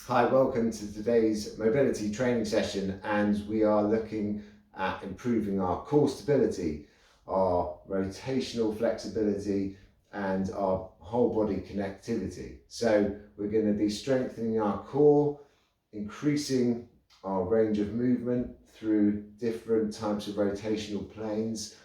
Hi, welcome to today's mobility training session, and we are looking at improving our core stability, our rotational flexibility, and our whole body connectivity. So we're going to be strengthening our core, increasing our range of movement through different types of rotational planes,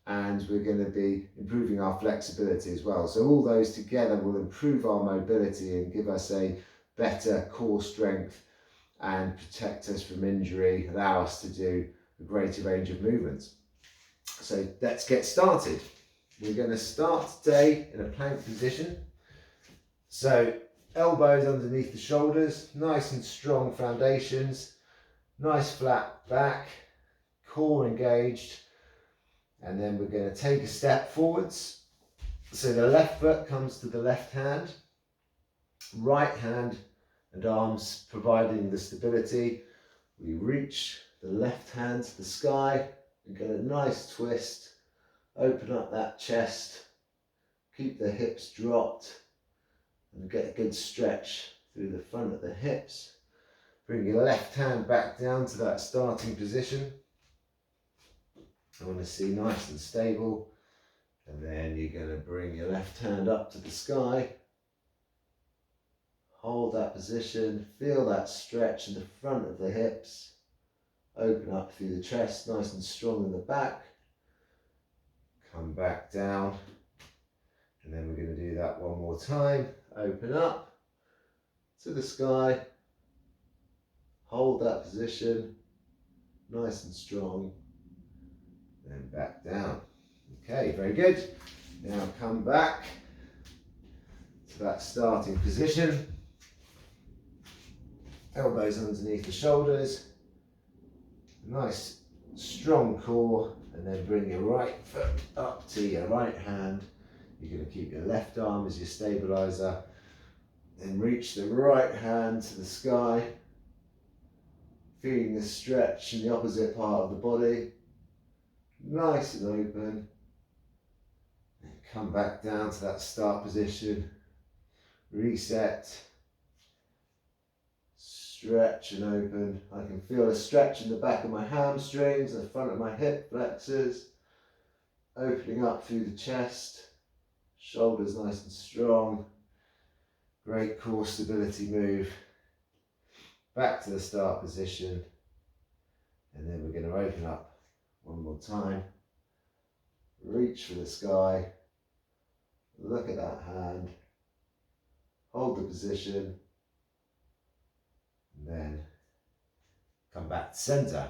and we're going to be improving our flexibility as well. So all those together will improve our mobility and give us a better core strength and protect us from injury, allow us to do a greater range of movements. So let's get started. We're going to start today in a plank position. So elbows underneath the shoulders, nice and strong foundations, nice flat back, core engaged, and then we're going to take a step forwards. So the left foot comes to the left hand, right hand and arms providing the stability. We reach the left hand to the sky and get a nice twist, open up that chest, keep the hips dropped and get a good stretch through the front of the hips. Bring your left hand back down to that starting position. I want to see nice and stable, and then you're going to bring your left hand up to the sky. Hold that position, feel that stretch in the front of the hips, open up through the chest, nice and strong in the back. Come back down, and then we're going to do that one more time. Open up to the sky, hold that position, nice and strong, then back down. Okay, very good. Now come back to that starting position. Elbows underneath the shoulders, nice strong core, and then bring your right foot up to your right hand. You're going to keep your left arm as your stabilizer, then reach the right hand to the sky, feeling the stretch in the opposite part of the body, nice and open, and come back down to that start position, reset, stretch and open. I can feel a stretch in the back of my hamstrings, the front of my hip flexors, opening up through the chest, shoulders nice and strong. Great core stability move. Back to the start position, and then we're going to open up one more time. Reach for the sky, look at that hand, hold the position, and then come back to center.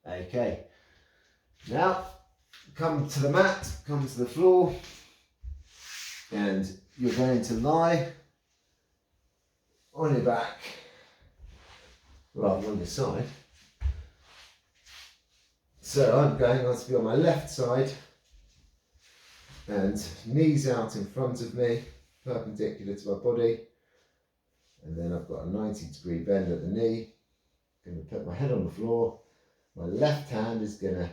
Okay, now come to the mat, come to the floor, and you're going to lie on your back rather than on your side. So I'm going to be on my left side and knees out in front of me, perpendicular to my body, and then I've got a 90-degree bend at the knee. I'm going to put my head on the floor. My left hand is going to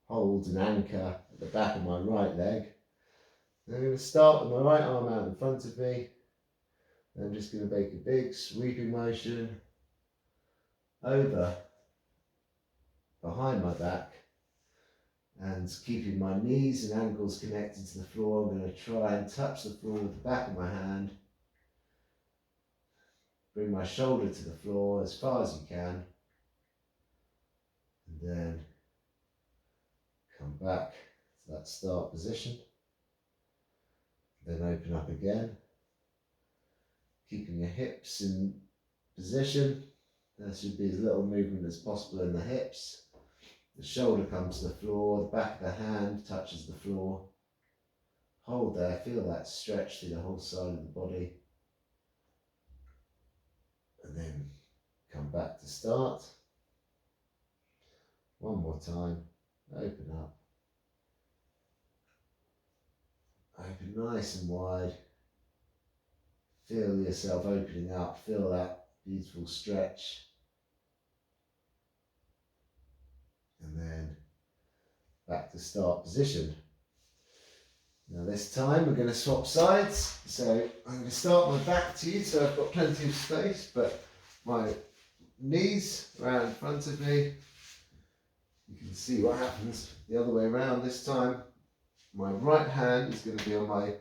hold an anchor at the back of my right leg. And I'm going to start with my right arm out in front of me. And I'm just going to make a big sweeping motion over behind my back, and keeping my knees and ankles connected to the floor. I'm going to try and touch the floor with the back of my hand. Bring my shoulder to the floor as far as you can, and then come back to that start position. Then open up again, keeping your hips in position. There should be as little movement as possible in the hips. The shoulder comes to the floor, the back of the hand touches the floor. Hold there, feel that stretch through the whole side of the body. And then come back to start. One more time, open up. Open nice and wide. Feel yourself opening up, feel that beautiful stretch. And then back to start position. Now this time we're going to swap sides. So I'm going to start my back to you, so I've got plenty of space, but my knees around in front of me. You can see what happens the other way around this time. My right hand is going to be on my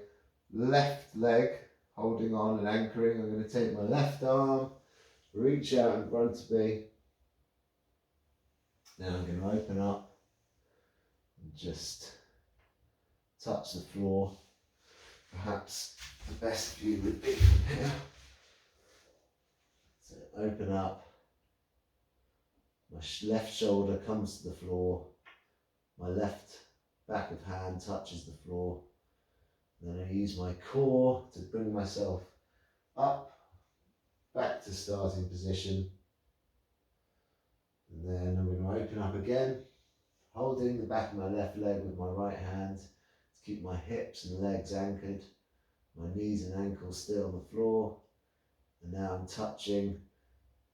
left leg, holding on and anchoring. I'm going to take my left arm, reach out in front of me. Now I'm going to open up and just touch the floor. Perhaps the best view would be from here. So open up. My left shoulder comes to the floor. My left back of hand touches the floor. Then I use my core to bring myself up, back to starting position. And then I'm going to open up again, holding the back of my left leg with my right hand to keep my hips and legs anchored, my knees and ankles still on the floor. And now I'm touching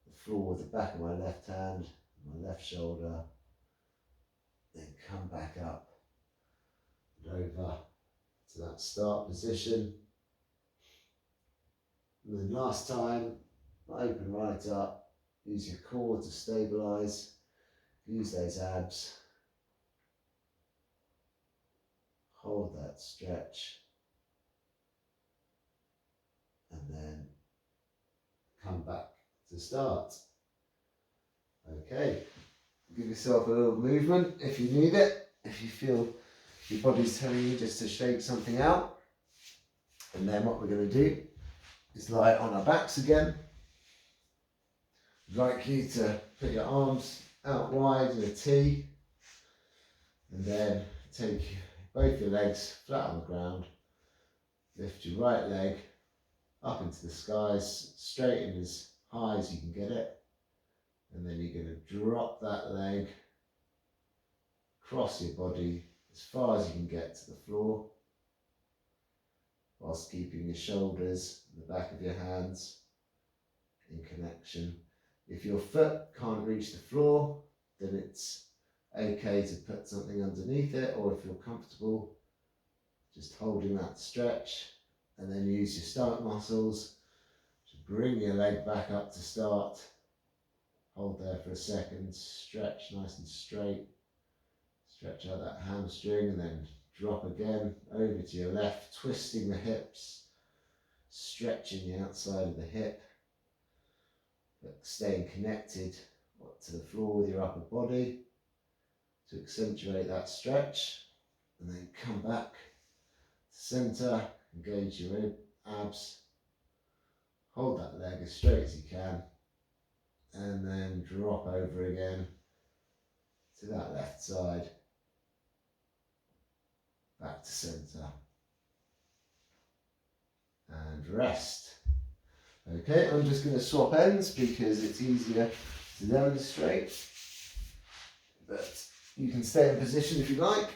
the floor with the back of my left hand, my left shoulder, then come back up and over to that start position. And then last time, open right up, use your core to stabilise, use those abs, hold that stretch, and then come back to start. Okay, give yourself a little movement if you need it, if you feel your body's telling you just to shake something out. And then what we're going to do is lie on our backs again. I'd like you to put your arms out wide in a T, and then take both your legs flat on the ground. Lift your right leg up into the skies, straighten as high as you can get it. And then you're going to drop that leg, cross your body as far as you can get to the floor, whilst keeping your shoulders and the back of your hands in connection. If your foot can't reach the floor, then it's okay to put something underneath it, or if you're comfortable, just holding that stretch, and then use your stomach muscles to bring your leg back up to start. Hold there for a second, stretch nice and straight, stretch out that hamstring, and then drop again over to your left, twisting the hips, stretching the outside of the hip, but staying connected to the floor with your upper body to accentuate that stretch. And then come back to centre, engage your abs, hold that leg as straight as you can, and then drop over again to that left side, back to centre, and rest. Okay, I'm just going to swap ends because it's easier to demonstrate, but you can stay in position if you like.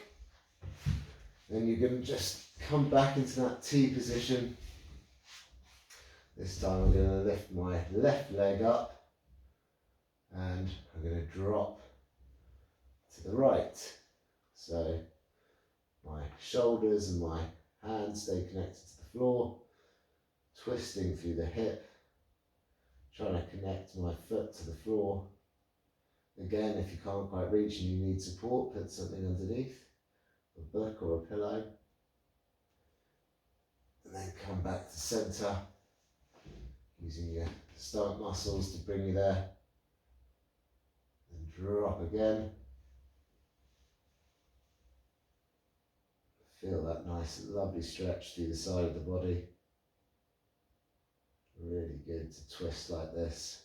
Then you're going to just come back into that T position. This time I'm going to lift my left leg up, and I'm going to drop to the right. So my shoulders and my hands stay connected to the floor, twisting through the hip, trying to connect my foot to the floor. Again, if you can't quite reach and you need support, put something underneath, a book or a pillow. And then come back to centre, using your stomach muscles to bring you there. And drop again. Feel that nice, lovely stretch through the side of the body. Really good to twist like this.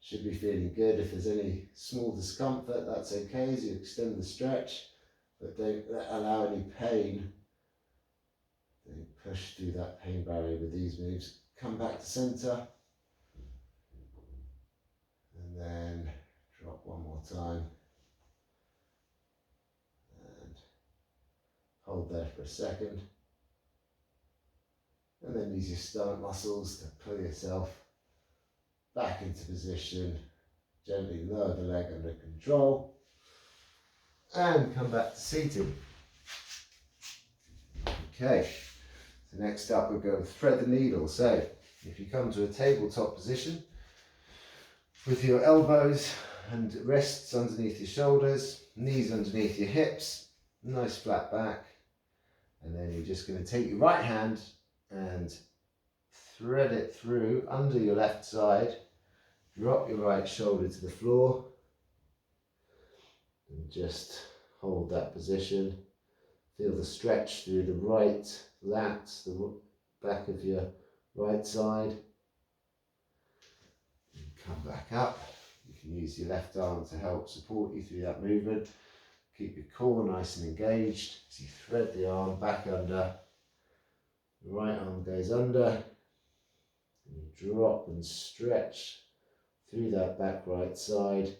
Should be feeling good. If there's any small discomfort, that's okay as you extend the stretch, but don't allow any pain. Don't push through that pain barrier with these moves. Come back to centre, and then drop one more time, and hold there for a second, and then use your stomach muscles to pull yourself back into position. Gently lower the leg under control, and come back to seated. Okay, so next up we're going to thread the needle. So if you come to a tabletop position, with your elbows and wrists underneath your shoulders, knees underneath your hips, nice flat back. And then you're just going to take your right hand and thread it through under your left side, drop your right shoulder to the floor, and just hold that position. Feel the stretch through the right lat, the back of your right side. And come back up. You can use your left arm to help support you through that movement. Keep your core nice and engaged as you thread the arm back under. The right arm goes under. And you drop and stretch through that back right side.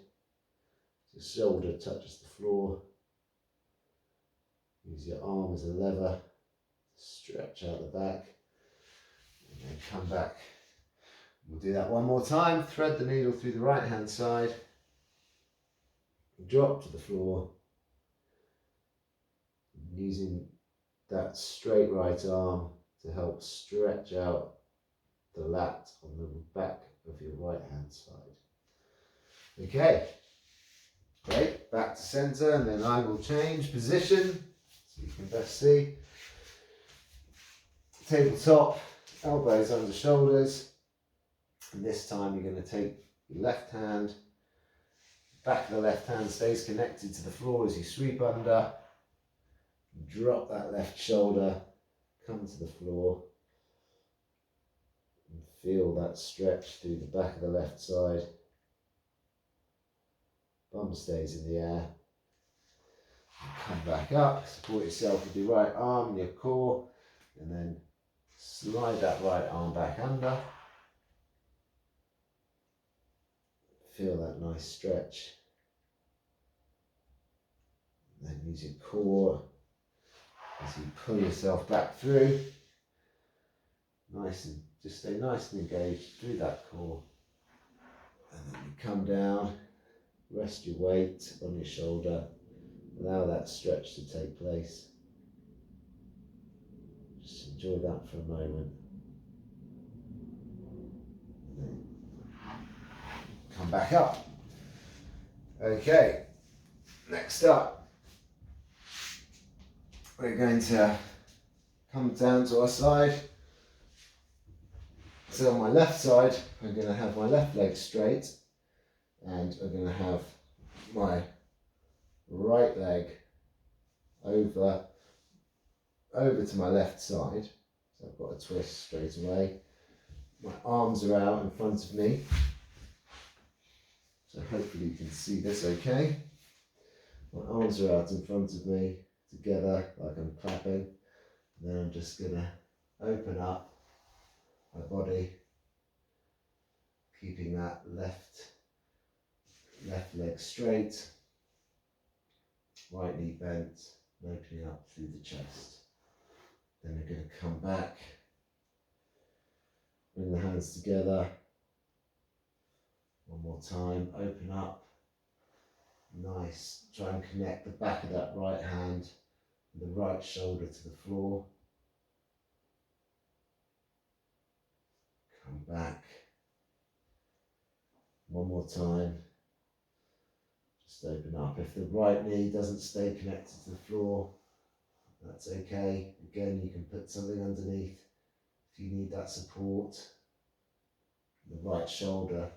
The shoulder touches the floor. Use your arm as a lever. Stretch out the back. And then come back. We'll do that one more time. Thread the needle through the right hand side. Drop to the floor. Using that straight right arm to help stretch out the lat on the back of your right hand side. Okay, great, back to centre, and then I will change position so you can best see. Tabletop, elbows under shoulders, and this time you're going to take your left hand, back of the left hand stays connected to the floor as you sweep under. Drop that left shoulder, come to the floor, and feel that stretch through the back of the left side. Bum stays in the air. And come back up, support yourself with your right arm and your core, and then slide that right arm back under. Feel that nice stretch. And then use your core as you pull yourself back through, nice and just stay nice and engaged through that core. And then you come down, rest your weight on your shoulder, allow that stretch to take place. Just enjoy that for a moment. And then come back up. Okay, next up. We're going to come down to our side. So on my left side, I'm going to have my left leg straight, and I'm going to have my right leg over to my left side. So I've got a twist straight away. My arms are out in front of me. So hopefully you can see this okay. My arms are out in front of me, together like I'm clapping, and then I'm just going to open up my body, keeping that left leg straight, right knee bent, and opening up through the chest. Then we're going to come back, bring the hands together, one more time, open up, nice, try and connect the back of that right hand the right shoulder to the floor. Come back. One more time. Just open up. If the right knee doesn't stay connected to the floor, that's okay. Again, you can put something underneath if you need that support. The right shoulder,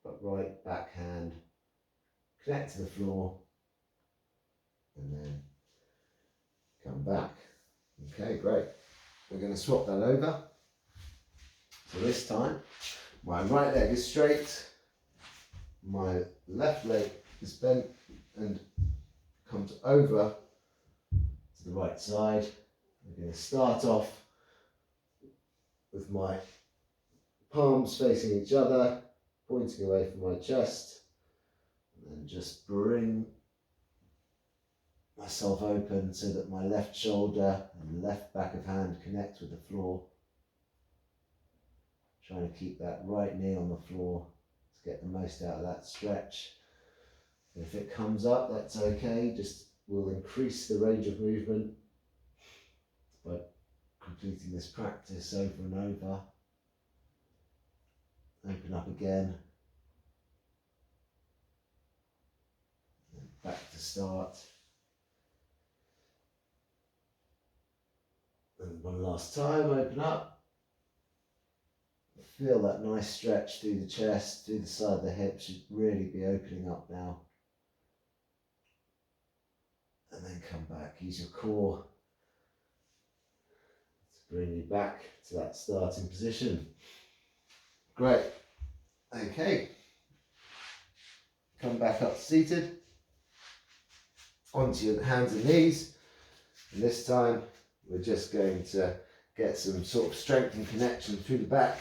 the right back hand, connect to the floor, and then come back. Okay, great. We're going to swap that over. So this time, my right leg is straight, my left leg is bent and comes over to the right side. I'm going to start off with my palms facing each other, pointing away from my chest, and then just bring myself open so that my left shoulder and left back of hand connect with the floor. Trying to keep that right knee on the floor to get the most out of that stretch. If it comes up, that's okay, just we'll increase the range of movement by completing this practice over and over. Open up again, back to start. And one last time, open up. Feel that nice stretch through the chest, through the side of the hips, should really be opening up now. And then come back, use your core to bring you back to that starting position. Great. Okay. Come back up seated, onto your hands and knees. And this time we're just going to get some sort of strength and connection through the back,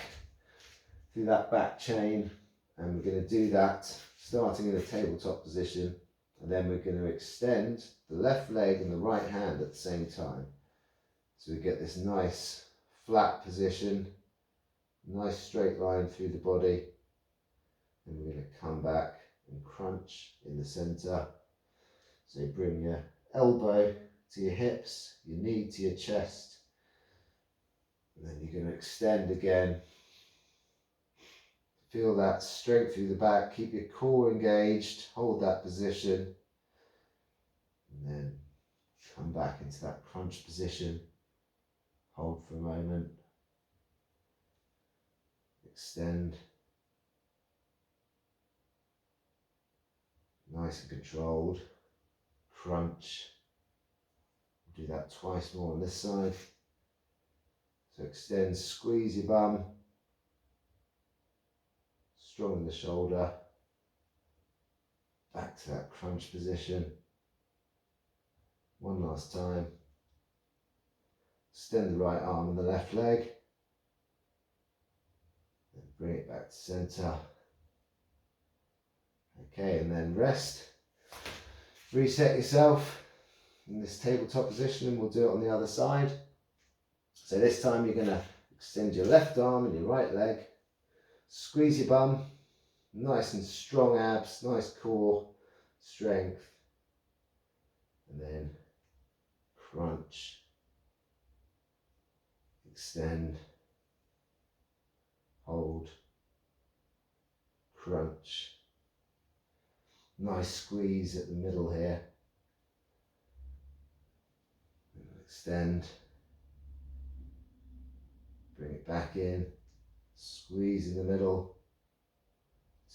through that back chain. And we're going to do that starting in a tabletop position. And then we're going to extend the left leg and the right hand at the same time. So we get this nice flat position, nice straight line through the body. And we're going to come back and crunch in the center. So you bring your elbow to your hips, your knee to your chest. And then you're going to extend again. Feel that strength through the back, keep your core engaged, hold that position. And then come back into that crunch position. Hold for a moment. Extend. Nice and controlled. Crunch. Do that twice more on this side. So extend, squeeze your bum. Strong in the shoulder. Back to that crunch position. One last time. Extend the right arm and the left leg. Then bring it back to center. Okay, and then rest. Reset yourself in this tabletop position, and we'll do it on the other side. So this time you're going to extend your left arm and your right leg. Squeeze your bum. Nice and strong abs, nice core strength. And then crunch. Extend. Hold. Crunch. Nice squeeze at the middle here. Extend. Bring it back in. Squeeze in the middle.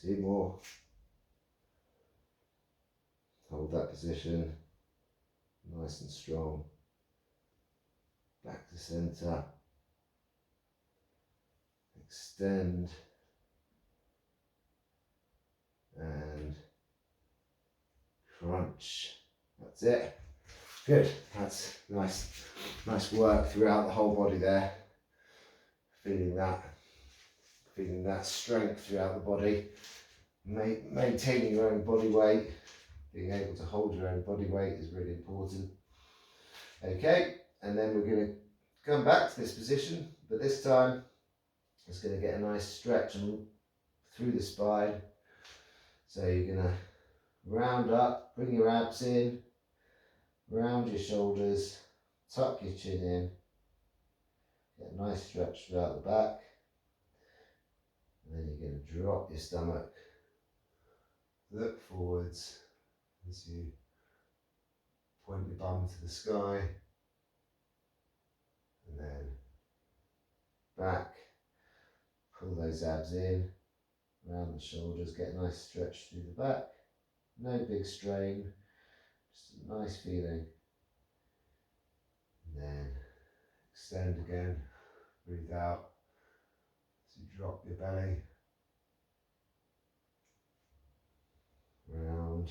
2 more. Hold that position. Nice and strong. Back to center. Extend. And crunch. That's it. Good. That's nice work throughout the whole body there. Feeling that strength throughout the body. Maintaining your own body weight. Being able to hold your own body weight is really important. Okay, and then we're going to come back to this position, but this time it's going to get a nice stretch through the spine. So you're going to round up, bring your abs in, round your shoulders, tuck your chin in, get a nice stretch throughout the back, and then you're going to drop your stomach, look forwards as you point your bum to the sky, and then back, pull those abs in, around the shoulders, get a nice stretch through the back, no big strain, just a nice feeling, and then extend again, breathe out, so you drop your belly, round,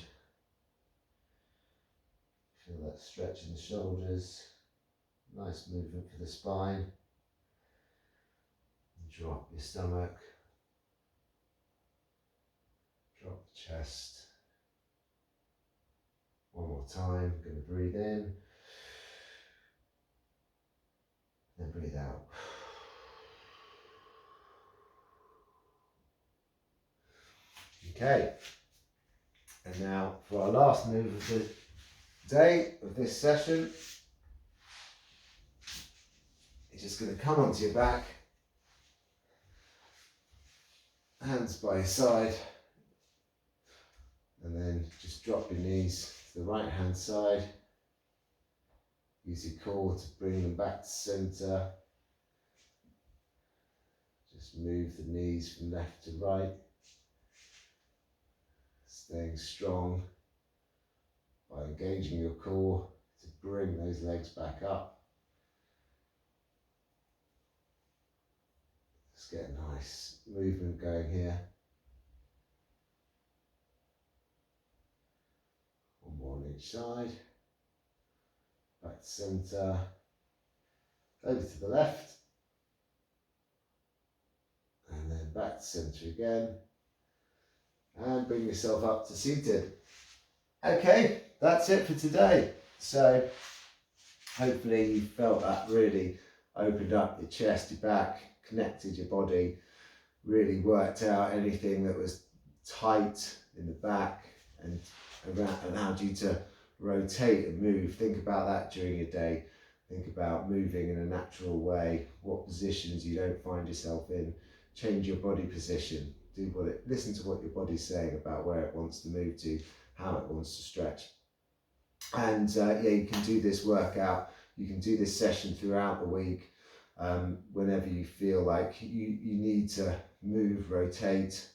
feel that stretch in the shoulders, nice movement for the spine, drop your stomach, drop the chest. One more time, going to breathe in, then breathe out. Okay, and now for our last move of the day, of this session, you're just going to come onto your back, hands by your side, And then just drop your knees to the right hand side. Use your core to bring them back to centre. Just move the knees from left to right. Staying strong by engaging your core to bring those legs back up. Let's get a nice movement going here. One more on each side. Back to centre. Over to the left. And then back to centre again. And bring yourself up to seated. Okay, that's it for today. So hopefully you felt that really opened up your chest, your back, connected your body, really worked out anything that was tight in the back and allowed you to rotate and move. Think about that during your day. Think about moving in a natural way, what positions you don't find yourself in. Change your body position. Listen to what your body's saying about where it wants to move to, how it wants to stretch. And you can do this workout, you can do this session throughout the week, whenever you feel like you need to move, rotate,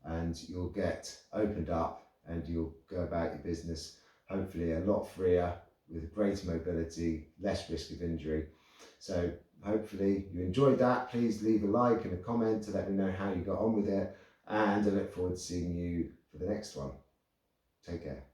and you'll get opened up and you'll go about your business hopefully a lot freer, with greater mobility, less risk of injury. So hopefully you enjoyed that. Please leave a like and a comment to let me know how you got on with it, and I look forward to seeing you for the next one. Take care.